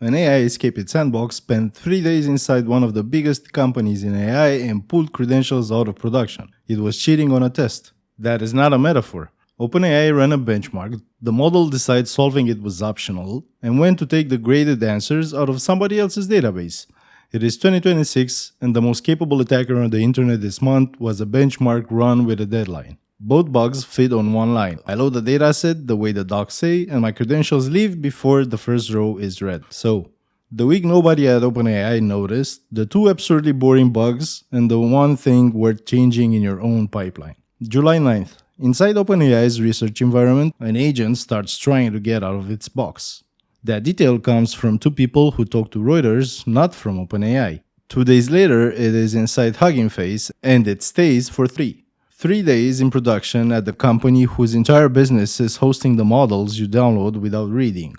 An AI escaped sandbox spent 3 days inside one of the biggest companies in AI and pulled credentials out of production. It was cheating on a test. That is not a metaphor. OpenAI ran a benchmark, the model decided solving it was optional, and went to take the graded answers out of somebody else's database. It is 2026, and the most capable attacker on the internet this month was a benchmark run with a deadline. Both bugs fit on one line. I load the dataset the way the docs say, and my credentials leave before the first row is read. So, the week nobody at OpenAI noticed, the two absurdly boring bugs, and the one thing worth changing in your own pipeline. July 9th. Inside OpenAI's research environment, an agent starts trying to get out of its box. That detail comes from two people who talk to Reuters, not from OpenAI. 2 days later, it is inside Hugging Face, and it stays for 3 days in production at the company whose entire business is hosting the models you download without reading.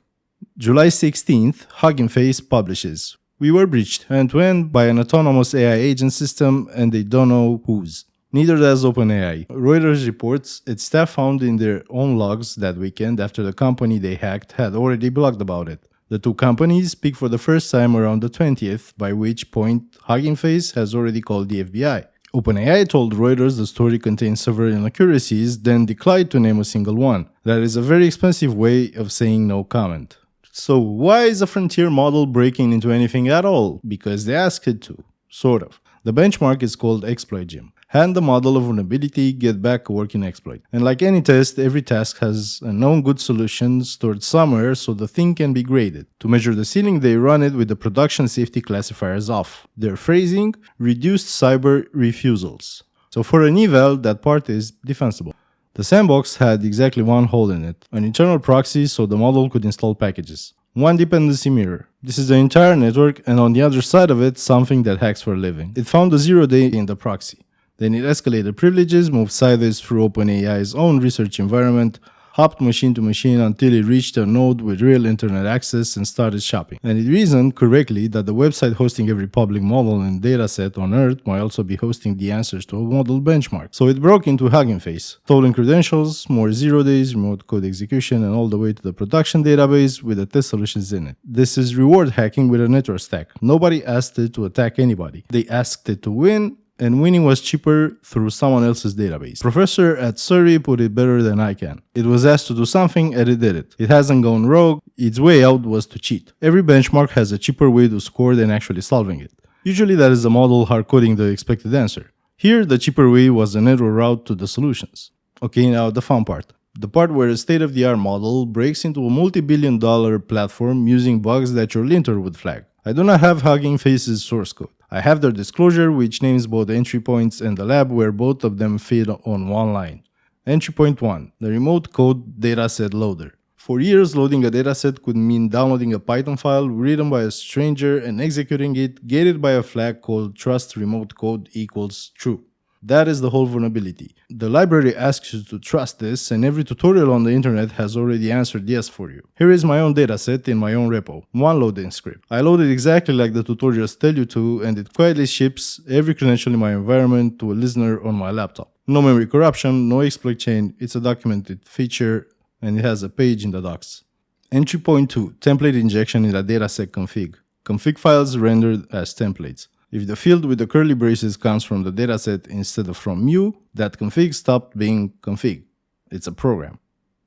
July 16th, Hugging Face publishes. We were breached end-to-end by an autonomous AI agent system, and they don't know whose. Neither does OpenAI. Reuters reports its staff found in their own logs that weekend after the company they hacked had already blogged about it. The two companies speak for the first time around the 20th, by which point Hugging Face has already called the FBI. OpenAI told Reuters the story contains several inaccuracies, then declined to name a single one. That is a very expensive way of saying no comment. So why is a frontier model breaking into anything at all? Because they asked it to. Sort of. The benchmark is called ExploitGym. Hand the model a vulnerability, get back a working exploit. And like any test, every task has a known good solution stored somewhere so the thing can be graded. To measure the ceiling, they run it with the production safety classifiers off. Their phrasing, reduced cyber refusals. So for an eval, that part is defensible. The sandbox had exactly one hole in it, an internal proxy so the model could install packages. One dependency mirror. This is the entire network, and on the other side of it, something that hacks for a living. It found a 0-day in the proxy. Then it escalated privileges, moved sideways through OpenAI's own research environment, hopped machine to machine until it reached a node with real internet access and started shopping. And it reasoned correctly that the website hosting every public model and dataset on Earth might also be hosting the answers to a model benchmark. So it broke into Hugging Face, stolen credentials, more 0 days, remote code execution, and all the way to the production database with the test solutions in it. This is reward hacking with a network stack. Nobody asked it to attack anybody. They asked it to win, and winning was cheaper through someone else's database. Professor at Surrey put it better than I can. It was asked to do something and it did it. It hasn't gone rogue, its way out was to cheat. Every benchmark has a cheaper way to score than actually solving it. Usually that is the model hard-coding the expected answer. Here, the cheaper way was a network route to the solutions. Okay, now the fun part. The part where a state-of-the-art model breaks into a multi-billion-dollar platform using bugs that your linter would flag. I do not have Hugging Face's source code. I have their disclosure, which names both the entry points and the lab where both of them fit on one line. Entry point 1, the remote code dataset loader. For years, loading a dataset could mean downloading a Python file written by a stranger and executing it, gated by a flag called trust remote code equals true. That is the whole vulnerability. The library asks you to trust this, and every tutorial on the internet has already answered yes for you. Here is my own dataset in my own repo, one loading script. I load it exactly like the tutorials tell you to, and it quietly ships every credential in my environment to a listener on my laptop. No memory corruption, no exploit chain, it's a documented feature, and it has a page in the docs. Entry point 2, template injection in the dataset config. Config files rendered as templates. If the field with the curly braces comes from the dataset instead of from you, that config stopped being config. It's a program.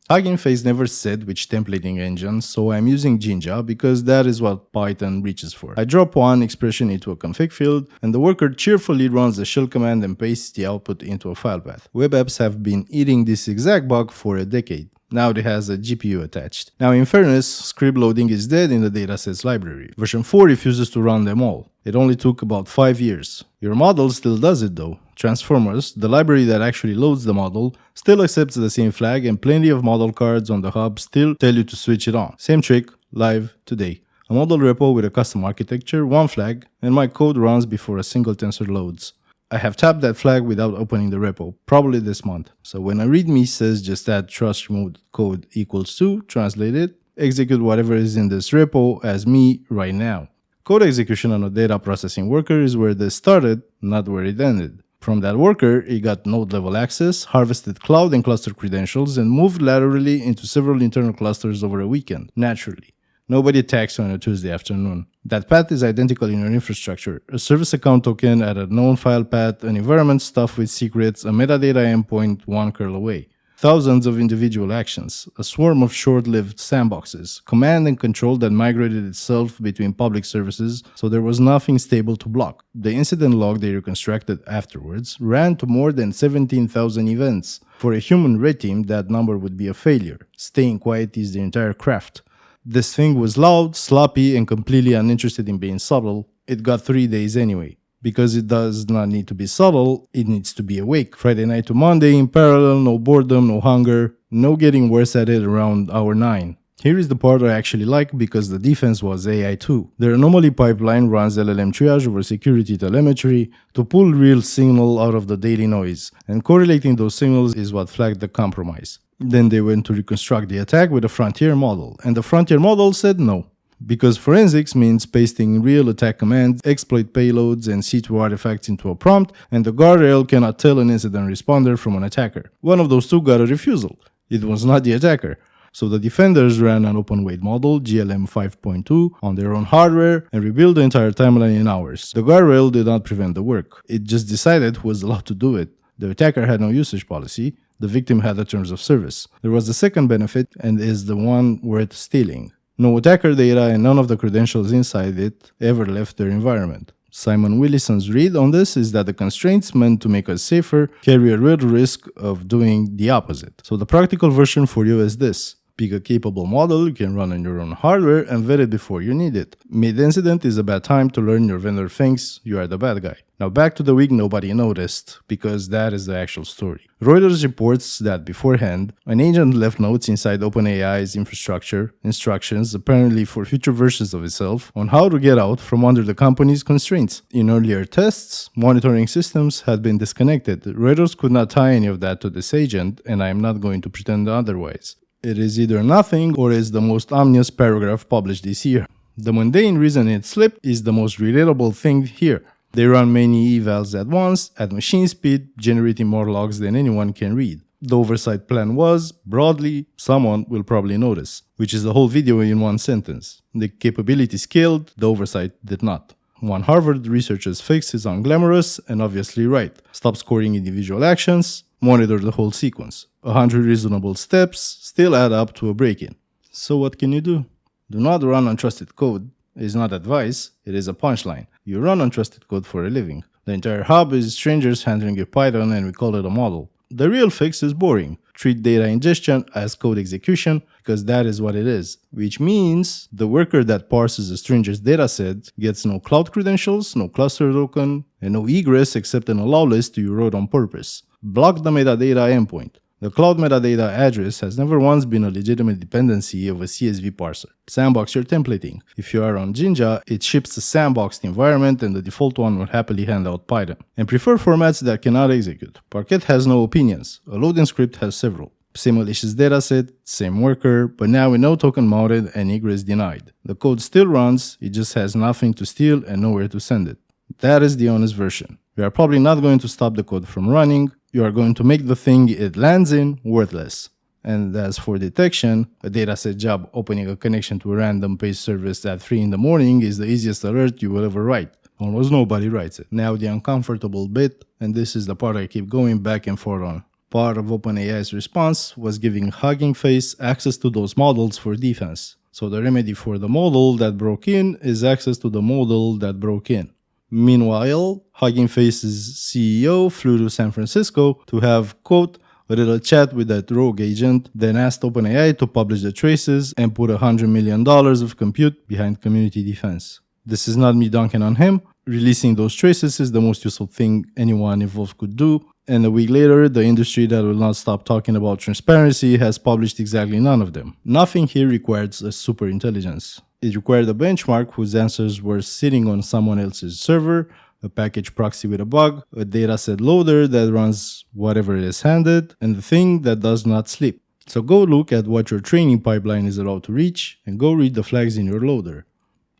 Hugging Face never said which templating engine, so I'm using Jinja because that is what Python reaches for. I drop one expression into a config field, and the worker cheerfully runs the shell command and pastes the output into a file path. Web apps have been eating this exact bug for a decade. Now it has a GPU attached. Now in fairness, script loading is dead in the datasets library. Version 4 refuses to run them all. It only took about 5 years. Your model still does it though. Transformers, the library that actually loads the model, still accepts the same flag, and plenty of model cards on the hub still tell you to switch it on. Same trick, live today. A model repo with a custom architecture, one flag, and my code runs before a single tensor loads. I have tapped that flag without opening the repo, probably this month. So when a readme says just add trust remote code equals to, translate it, execute whatever is in this repo as me right now. Code execution on a data processing worker is where this started, not where it ended. From that worker, it got node level access, harvested cloud and cluster credentials, and moved laterally into several internal clusters over a weekend, naturally. Nobody attacks you on a Tuesday afternoon. That path is identical in your infrastructure. A service account token at a known file path, an environment stuffed with secrets, a metadata endpoint one curl away. Thousands of individual actions, a swarm of short-lived sandboxes, command and control that migrated itself between public services, so there was nothing stable to block. The incident log they reconstructed afterwards ran to more than 17,000 events. For a human red team, that number would be a failure. Staying quiet is the entire craft. This thing was loud, sloppy, and completely uninterested in being subtle. It got 3 days anyway. Because it does not need to be subtle, it needs to be awake. Friday night to Monday in parallel, no boredom, no hunger, no getting worse at it around hour 9. Here is the part I actually like because the defense was AI too. Their anomaly pipeline runs LLM triage over security telemetry to pull real signal out of the daily noise, and correlating those signals is what flagged the compromise. Then they went to reconstruct the attack with a frontier model, and the frontier model said no. Because forensics means pasting real attack commands, exploit payloads, and C2 artifacts into a prompt, and the guardrail cannot tell an incident responder from an attacker. One of those two got a refusal. It was not the attacker. So the defenders ran an open-weight model, GLM 5.2, on their own hardware and rebuilt the entire timeline in hours. The guardrail did not prevent the work. It just decided who was allowed to do it. The attacker had no usage policy. The victim had the terms of service. There was the second benefit, and is the one worth stealing. No attacker data and none of the credentials inside it ever left their environment. Simon Willison's read on this is that the constraints meant to make us safer carry a real risk of doing the opposite. So the practical version for you is this. Pick a capable model you can run on your own hardware and vet it before you need it. Mid-incident is a bad time to learn your vendor thinks you are the bad guy. Now back to the week nobody noticed, because that is the actual story. Reuters reports that beforehand, an agent left notes inside OpenAI's infrastructure, instructions apparently for future versions of itself, on how to get out from under the company's constraints. In earlier tests, monitoring systems had been disconnected. Reuters could not tie any of that to this agent, and I am not going to pretend otherwise. It is either nothing or is the most ominous paragraph published this year. The mundane reason it slipped is the most relatable thing here. They run many evals at once, at machine speed, generating more logs than anyone can read. The oversight plan was, broadly, someone will probably notice, which is the whole video in one sentence. The capability scaled, the oversight did not. One Harvard researcher's fix is unglamorous and obviously right. Stop scoring individual actions, monitor the whole sequence. 100 reasonable steps still add up to a break-in. So what can you do? Do not run untrusted code. It is not advice, it is a punchline. You run untrusted code for a living. The entire hub is strangers handling your Python and we call it a model. The real fix is boring. Treat data ingestion as code execution because that is what it is. Which means the worker that parses a stranger's dataset gets no cloud credentials, no cluster token, and no egress except an allow list you wrote on purpose. Block the metadata endpoint. The cloud metadata address has never once been a legitimate dependency of a CSV parser. Sandbox your templating. If you are on Jinja, it ships a sandboxed environment and the default one will happily hand out Python. And prefer formats that cannot execute. Parquet has no opinions. A loading script has several. Same malicious dataset, same worker, but now with no token mounted and egress denied. The code still runs, it just has nothing to steal and nowhere to send it. That is the honest version. We are probably not going to stop the code from running. You are going to make the thing it lands in worthless. And as for detection, a dataset job opening a connection to a random page service at 3 in the morning is the easiest alert you will ever write. Almost nobody writes it. Now the uncomfortable bit, and this is the part I keep going back and forth on. Part of OpenAI's response was giving Hugging Face access to those models for defense. So the remedy for the model that broke in is access to the model that broke in. Meanwhile, Hugging Face's CEO flew to San Francisco to have, quote, a little chat with that rogue agent, then asked OpenAI to publish the traces and put $100 million of compute behind community defense. This is not me dunking on him. Releasing those traces is the most useful thing anyone involved could do. And a week later, the industry that will not stop talking about transparency has published exactly none of them. Nothing here requires a super intelligence. It required a benchmark whose answers were sitting on someone else's server, a package proxy with a bug, a dataset loader that runs whatever it is handed, and the thing that does not sleep. So go look at what your training pipeline is allowed to reach, and go read the flags in your loader.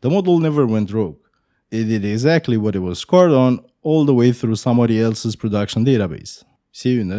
The model never went rogue. It did exactly what it was scored on all the way through somebody else's production database. See you in the